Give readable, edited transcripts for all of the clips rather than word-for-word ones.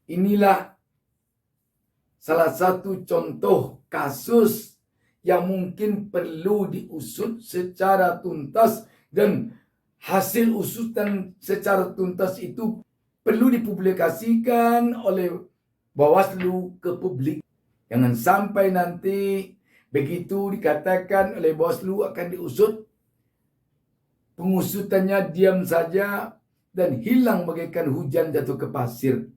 Inilah salah satu contoh kasus yang mungkin perlu diusut secara tuntas, dan hasil usutan secara tuntas itu perlu dipublikasikan oleh Bawaslu ke publik. Jangan sampai nanti begitu dikatakan oleh Bawaslu akan diusut, pengusutannya diam saja dan hilang bagaikan hujan jatuh ke pasir.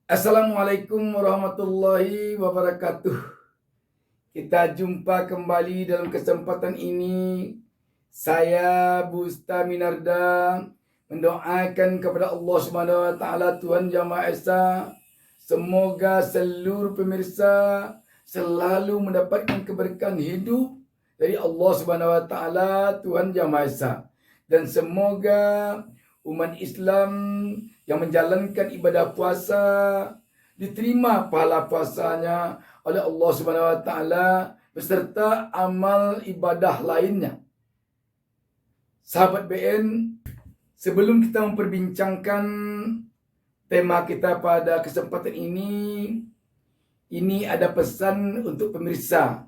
Assalamualaikum warahmatullahi wabarakatuh. Kita jumpa kembali dalam kesempatan ini. Saya Busta Minarda mendoakan kepada Allah Subhanahu wa taala, Tuhan Yang Maha Esa, semoga seluruh pemirsa selalu mendapatkan keberkahan hidup dari Allah Subhanahu wa taala, Tuhan Yang Maha Esa, dan semoga umat Islam yang menjalankan ibadah puasa diterima pahala puasanya oleh Allah Subhanahu wa taala beserta amal ibadah lainnya. Sahabat BN, sebelum kita memperbincangkan tema kita pada kesempatan ini ada pesan untuk pemirsa.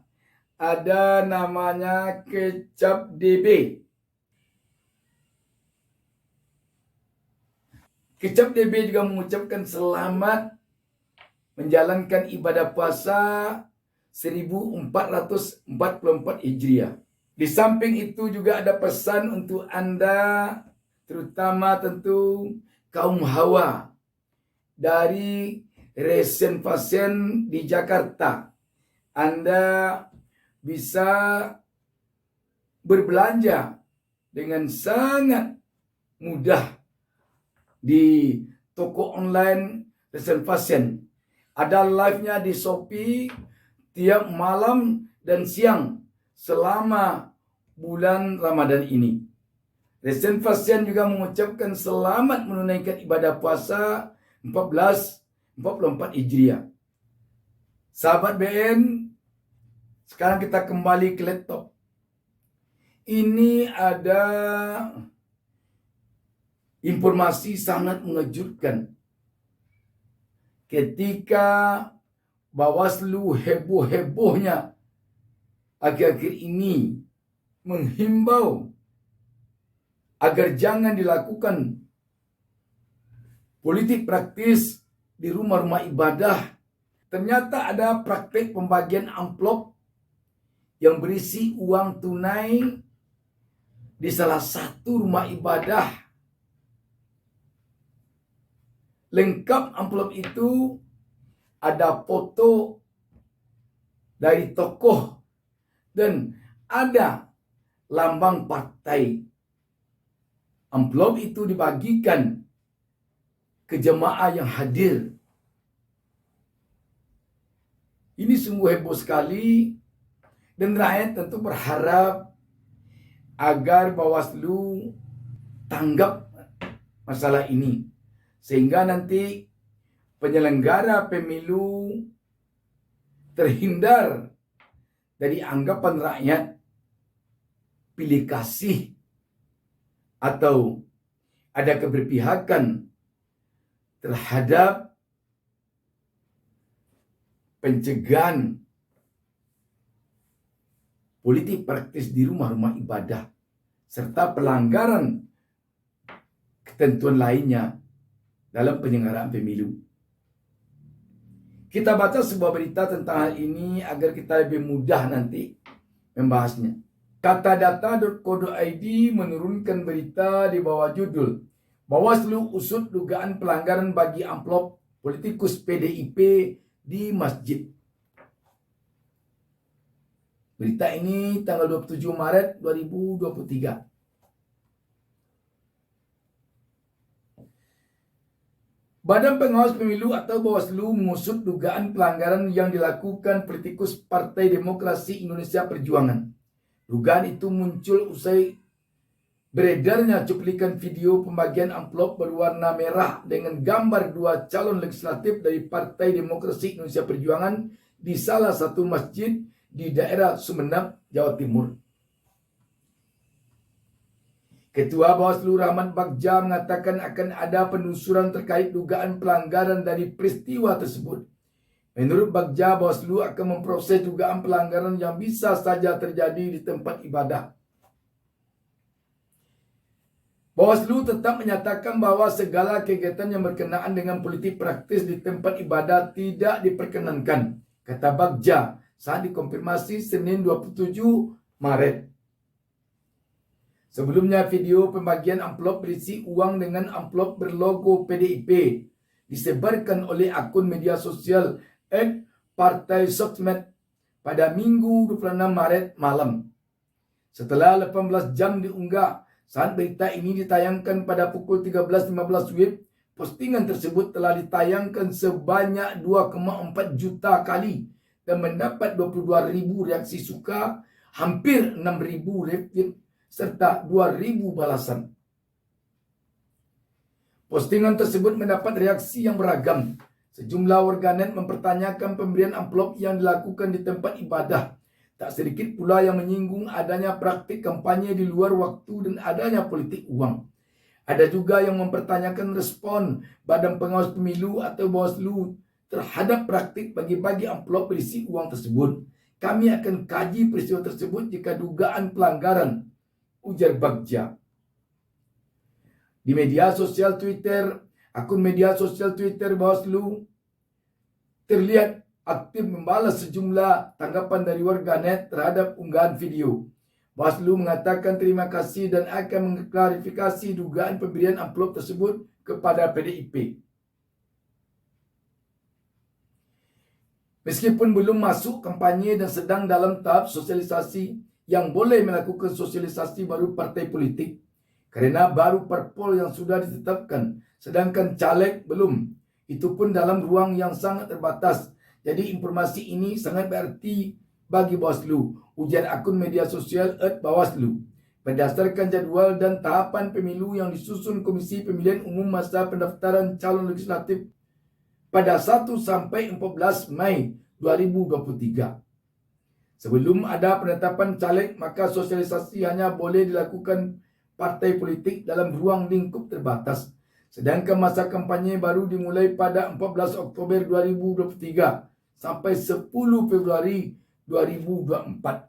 Ada namanya Kecap DB. Kecap DB juga mengucapkan selamat menjalankan ibadah puasa 1444 Hijriah. Di samping itu juga ada pesan untuk Anda, terutama tentu kaum hawa dari Resen Fashion di Jakarta. Anda bisa berbelanja dengan sangat mudah di toko online Resen Fashion. Ada live-nya di Shopee tiap malam dan siang selama bulan Ramadan ini. Resen Fashion juga mengucapkan selamat menunaikan ibadah puasa 1444 Hijriah. Sahabat BN, sekarang kita kembali ke laptop. Ini ada informasi sangat mengejutkan. Ketika Bawaslu heboh-hebohnya akhir-akhir ini menghimbau agar jangan dilakukan politik praktis di rumah-rumah ibadah, ternyata ada praktik pembagian amplop yang berisi uang tunai di salah satu rumah ibadah. Lengkap amplop itu ada foto dari tokoh dan ada lambang partai. Amplop itu dibagikan ke jemaah yang hadir. Ini sungguh heboh sekali, dan rakyat tentu berharap agar Bawaslu tanggap masalah ini, sehingga nanti penyelenggara pemilu terhindar dari anggapan rakyat pilih kasih atau ada keberpihakan terhadap pencegahan politik praktis di rumah-rumah ibadah serta pelanggaran ketentuan lainnya dalam penyelenggaraan pemilu. Kita baca sebuah berita tentang hal ini agar kita lebih mudah nanti membahasnya. Katadata.co.id menurunkan berita di bawah judul Bawaslu usut dugaan pelanggaran bagi amplop politikus PDIP di masjid. Berita ini tanggal 27 Maret 2023. Badan Pengawas Pemilu atau Bawaslu mengusut dugaan pelanggaran yang dilakukan politikus Partai Demokrasi Indonesia Perjuangan. Dugaan itu muncul usai beredarnya cuplikan video pembagian amplop berwarna merah dengan gambar dua calon legislatif dari Partai Demokrasi Indonesia Perjuangan di salah satu masjid di daerah Sumeneb, Jawa Timur. Ketua Bawaslu Rahmat Bagja mengatakan akan ada penelusuran terkait dugaan pelanggaran dari peristiwa tersebut. Menurut Bagja, Bawaslu akan memproses dugaan pelanggaran yang bisa saja terjadi di tempat ibadah. Bawaslu tetap menyatakan bahwa segala kegiatan yang berkenaan dengan politik praktis di tempat ibadah tidak diperkenankan, kata Bagja saat dikonfirmasi Senin 27 Maret. Sebelumnya, video pembagian amplop berisi uang dengan amplop berlogo PDIP disebarkan oleh akun media sosial @Partai Sosmed pada Minggu 26 Maret malam. Setelah 18 jam diunggah, saat berita ini ditayangkan pada pukul 13.15 WIB, postingan tersebut telah ditayangkan sebanyak 2,4 juta kali dan mendapat 22.000 reaksi suka, hampir 6.000 retweet, serta 2.000 balasan. Postingan tersebut mendapat reaksi yang beragam. Sejumlah warganet mempertanyakan pemberian amplop yang dilakukan di tempat ibadah. Tak sedikit pula yang menyinggung adanya praktik kampanye di luar waktu dan adanya politik uang. Ada juga yang mempertanyakan respon Badan Pengawas Pemilu atau Bawaslu terhadap praktik bagi-bagi amplop berisi uang tersebut. Kami akan kaji peristiwa tersebut jika dugaan pelanggaran, ujar Bagja. Di media sosial Twitter, akun media sosial Twitter Bawaslu terlihat aktif membalas sejumlah tanggapan dari warganet terhadap unggahan video. Bawaslu mengatakan terima kasih dan akan mengklarifikasi dugaan pemberian amplop tersebut kepada PDIP. Meskipun belum masuk kampanye dan sedang dalam tahap sosialisasi, yang boleh melakukan sosialisasi baru partai politik, kerana baru parpol yang sudah ditetapkan, sedangkan caleg belum. Itu pun dalam ruang yang sangat terbatas. Jadi informasi ini sangat berarti bagi Bawaslu, ujar akun media sosial @Bawaslu. Berdasarkan jadual dan tahapan pemilu yang disusun Komisi Pemilihan Umum masa pendaftaran calon legislatif pada 1 sampai 14 Mei 2023. Sebelum ada penetapan caleg, maka sosialisasi hanya boleh dilakukan partai politik dalam ruang lingkup terbatas. Sedangkan masa kampanye baru dimulai pada 14 Oktober 2023 sampai 10 Februari 2024.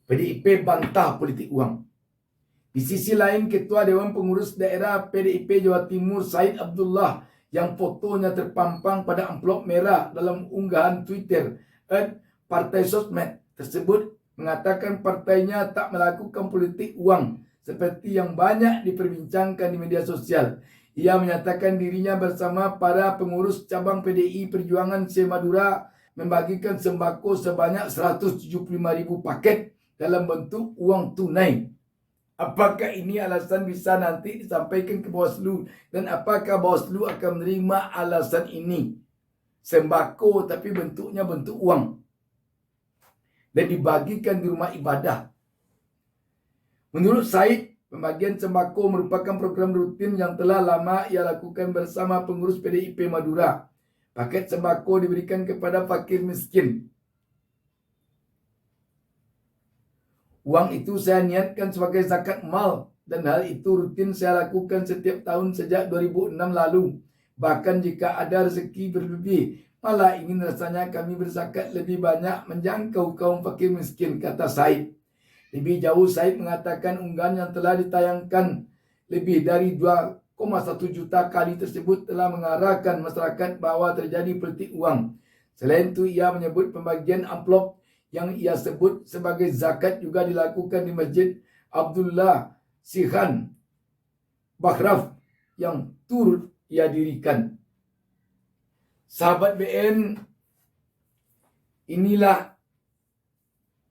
PDIP bantah politik uang. Di sisi lain, Ketua Dewan Pengurus Daerah PDIP Jawa Timur Said Abdullah yang fotonya terpampang pada amplop merah dalam unggahan Twitter Partai Sosmed tersebut mengatakan partainya tak melakukan politik uang seperti yang banyak diperbincangkan di media sosial. Ia menyatakan dirinya bersama para pengurus cabang PDI Perjuangan se-Madura membagikan sembako sebanyak 175.000 paket dalam bentuk uang tunai. Apakah ini alasan bisa nanti disampaikan ke Bawaslu dan apakah Bawaslu akan menerima alasan ini? Sembako tapi bentuknya bentuk uang dan dibagikan di rumah ibadah. Menurut Said, pembagian sembako merupakan program rutin yang telah lama ia lakukan bersama pengurus PDIP Madura. Paket sembako diberikan kepada fakir miskin. Uang itu saya niatkan sebagai zakat mal dan hal itu rutin saya lakukan setiap tahun sejak 2006 lalu. Bahkan jika ada rezeki berlebih, malah ingin rasanya kami berzakat lebih banyak menjangkau kaum fakir miskin, kata Said. Lebih jauh, Said mengatakan unggahan yang telah ditayangkan lebih dari 2,1 juta kali tersebut telah mengarahkan masyarakat bahawa terjadi politik uang. Selain itu, ia menyebut pembagian amplop yang ia sebut sebagai zakat juga dilakukan di Masjid Abdullah Sihan Bahraf yang turut ia dirikan. Sahabat BN, inilah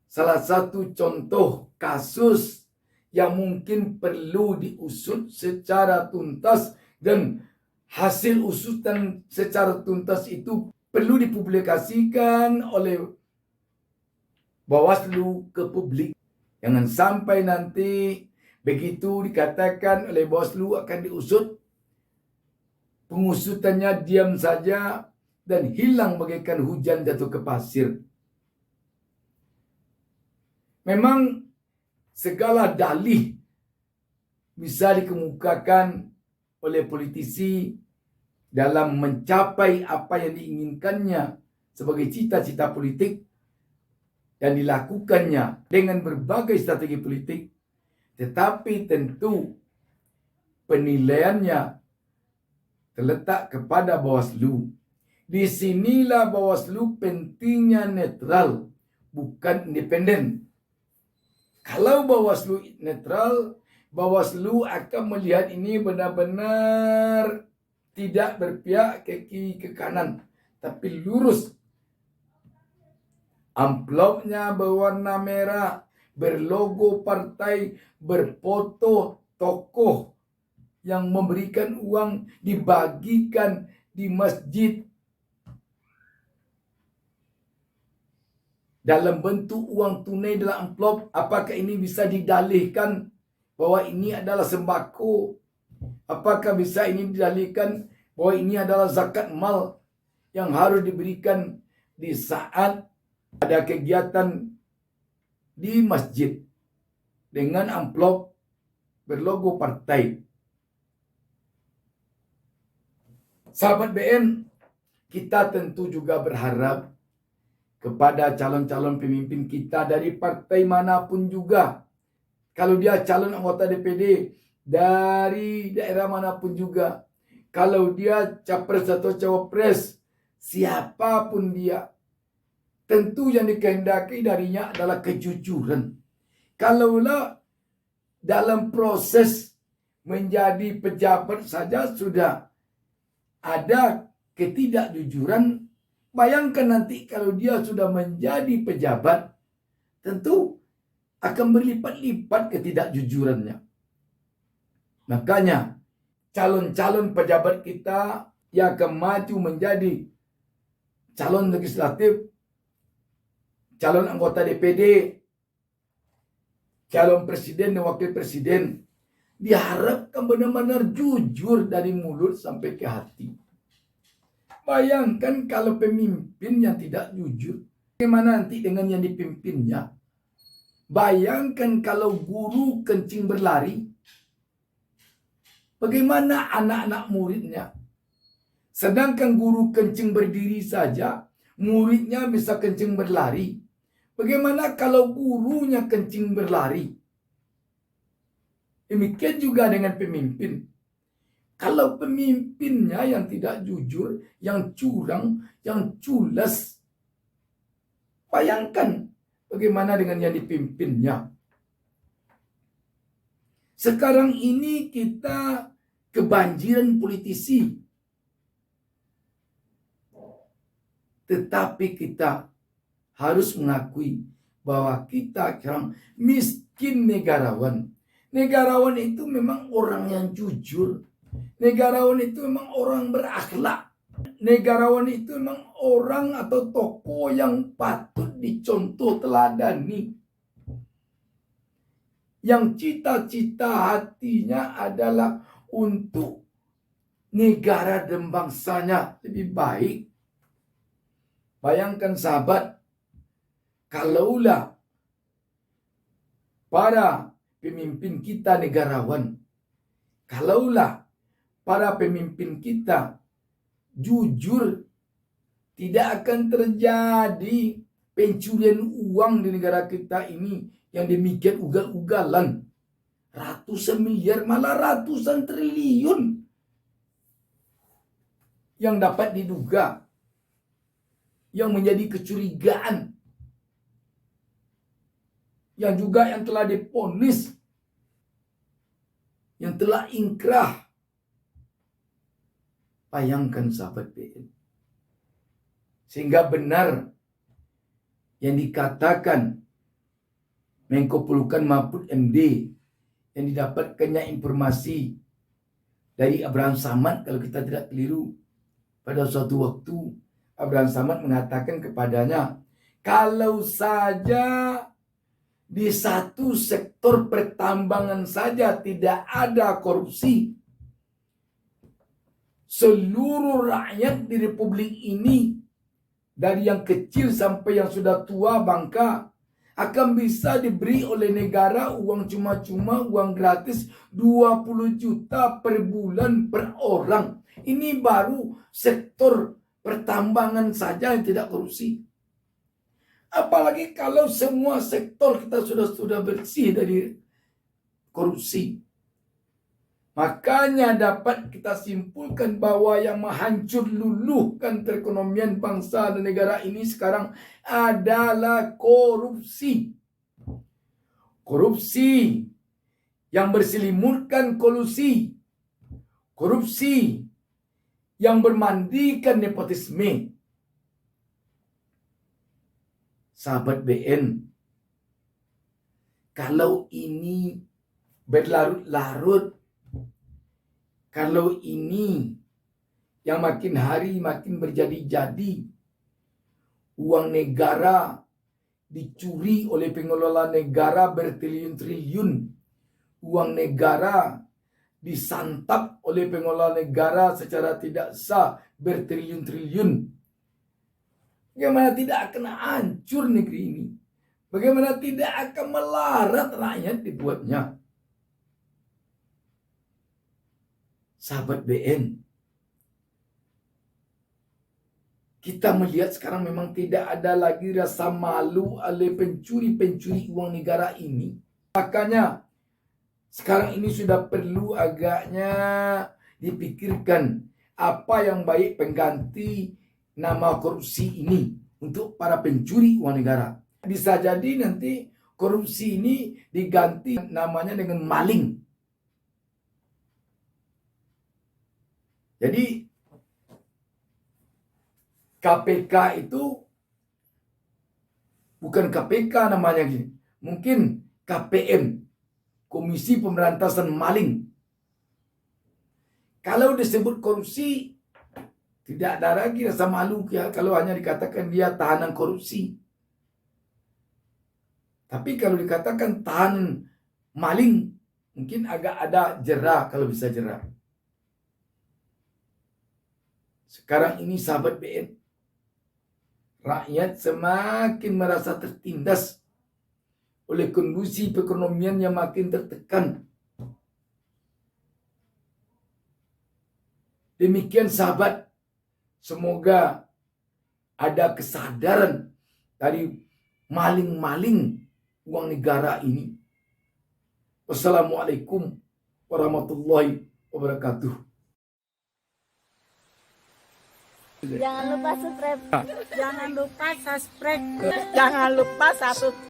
salah satu contoh kasus yang mungkin perlu diusut secara tuntas dan hasil usutan secara tuntas itu perlu dipublikasikan oleh Bawaslu ke publik. Jangan sampai nanti begitu dikatakan oleh Bawaslu akan diusut, pengusutannya diam saja dan hilang bagaikan hujan jatuh ke pasir. Memang segala dalih bisa dikemukakan oleh politisi dalam mencapai apa yang diinginkannya sebagai cita-cita politik dan dilakukannya dengan berbagai strategi politik, tetapi tentu penilaiannya terletak kepada Bawaslu. Disinilah Bawaslu pentingnya netral, bukan independen. Kalau Bawaslu netral, Bawaslu akan melihat ini benar-benar tidak berpihak ke kiri ke kanan, tapi lurus. Amplopnya berwarna merah, berlogo partai, berfoto tokoh yang memberikan uang, dibagikan di masjid dalam bentuk uang tunai dalam amplop. Apakah ini bisa didalihkan bahwa ini adalah sembako? Apakah bisa ini didalihkan bahwa ini adalah zakat mal yang harus diberikan di saat ada kegiatan di masjid dengan amplop berlogo partai? Sahabat BN, kita tentu juga berharap kepada calon-calon pemimpin kita dari partai manapun juga. Kalau dia calon anggota DPD dari daerah manapun juga. Kalau dia capres atau cawapres, siapapun dia, tentu yang dikehendaki darinya adalah kejujuran. Kalaulah dalam proses menjadi pejabat saja sudah ada ketidakjujuran, bayangkan nanti kalau dia sudah menjadi pejabat, tentu akan berlipat-lipat ketidakjujurannya. Makanya calon-calon pejabat kita yang akan maju menjadi calon legislatif, calon anggota DPD, calon presiden dan wakil presiden, diharapkan benar-benar jujur dari mulut sampai ke hati. Bayangkan kalau pemimpin yang tidak jujur, bagaimana nanti dengan yang dipimpinnya? Bayangkan kalau guru kencing berlari, bagaimana anak-anak muridnya? Sedangkan guru kencing berdiri saja, muridnya bisa kencing berlari. Bagaimana kalau gurunya kencing berlari? Demikian juga dengan pemimpin. Kalau pemimpinnya yang tidak jujur, yang curang, yang culas, bayangkan bagaimana dengan yang dipimpinnya. Sekarang ini kita kebanjiran politisi. Tetapi kita harus mengakui bahwa kita sekarang miskin negarawan. Negarawan itu memang orang yang jujur. Negarawan itu memang orang berakhlak. Negarawan itu memang orang atau tokoh yang patut dicontoh teladani. Yang cita-cita hatinya adalah untuk negara dan bangsanya lebih baik. Bayangkan sahabat, kalaulah para pemimpin kita negarawan, kalaulah para pemimpin kita jujur, tidak akan terjadi pencurian uang di negara kita ini yang demikian ugal-ugalan. Ratusan miliar, malah ratusan triliun yang dapat diduga, yang menjadi kecurigaan, yang juga yang telah diponis, yang telah ingkrah. Bayangkan sahabat BN. Sehingga benar yang dikatakan Menko Polhukam Mahfud MD yang didapatkannya informasi dari Abraham Samad, kalau kita tidak keliru, pada suatu waktu Abraham Samad mengatakan kepadanya, kalau saja di satu sektor pertambangan saja tidak ada korupsi, seluruh rakyat di Republik ini, dari yang kecil sampai yang sudah tua bangka, akan bisa diberi oleh negara uang cuma-cuma, uang gratis 20 juta per bulan per orang. Ini baru sektor pertambangan saja yang tidak korupsi. Apalagi kalau semua sektor kita sudah bersih dari korupsi. Makanya dapat kita simpulkan bahwa yang menghancur luluhkan perekonomian bangsa dan negara ini sekarang adalah korupsi. Korupsi yang berselimutkan kolusi. Korupsi yang bermandikan nepotisme. Sahabat BN, kalau ini berlarut-larut, kalau ini yang makin hari makin berjadi-jadi, uang negara dicuri oleh pengelola negara bertriliun-triliun, uang negara disantap oleh pengelola negara secara tidak sah bertriliun-triliun, bagaimana tidak akan hancur negeri ini? Bagaimana tidak akan melarat rakyat dibuatnya? Sahabat BN, kita melihat sekarang memang tidak ada lagi rasa malu oleh pencuri-pencuri uang negara ini. Makanya sekarang ini sudah perlu agaknya dipikirkan apa yang baik pengganti nama korupsi ini untuk para pencuri uang negara. Bisa jadi nanti korupsi ini diganti namanya dengan maling. Jadi KPK itu bukan KPK namanya gini. Mungkin KPM, Komisi Pemberantasan Maling. Kalau disebut korupsi, tidak ada lagi rasa malu ya, kalau hanya dikatakan dia tahanan korupsi. Tapi kalau dikatakan tahanan maling, mungkin agak ada jera kalau bisa jera. Sekarang ini sahabat BN, rakyat semakin merasa tertindas oleh kondisi perekonomian yang makin tertekan. Demikian sahabat, semoga ada kesadaran dari maling-maling uang negara ini. Wassalamualaikum warahmatullahi wabarakatuh. Jangan lupa subscribe. Jangan lupa subscribe. Jangan lupa subscribe.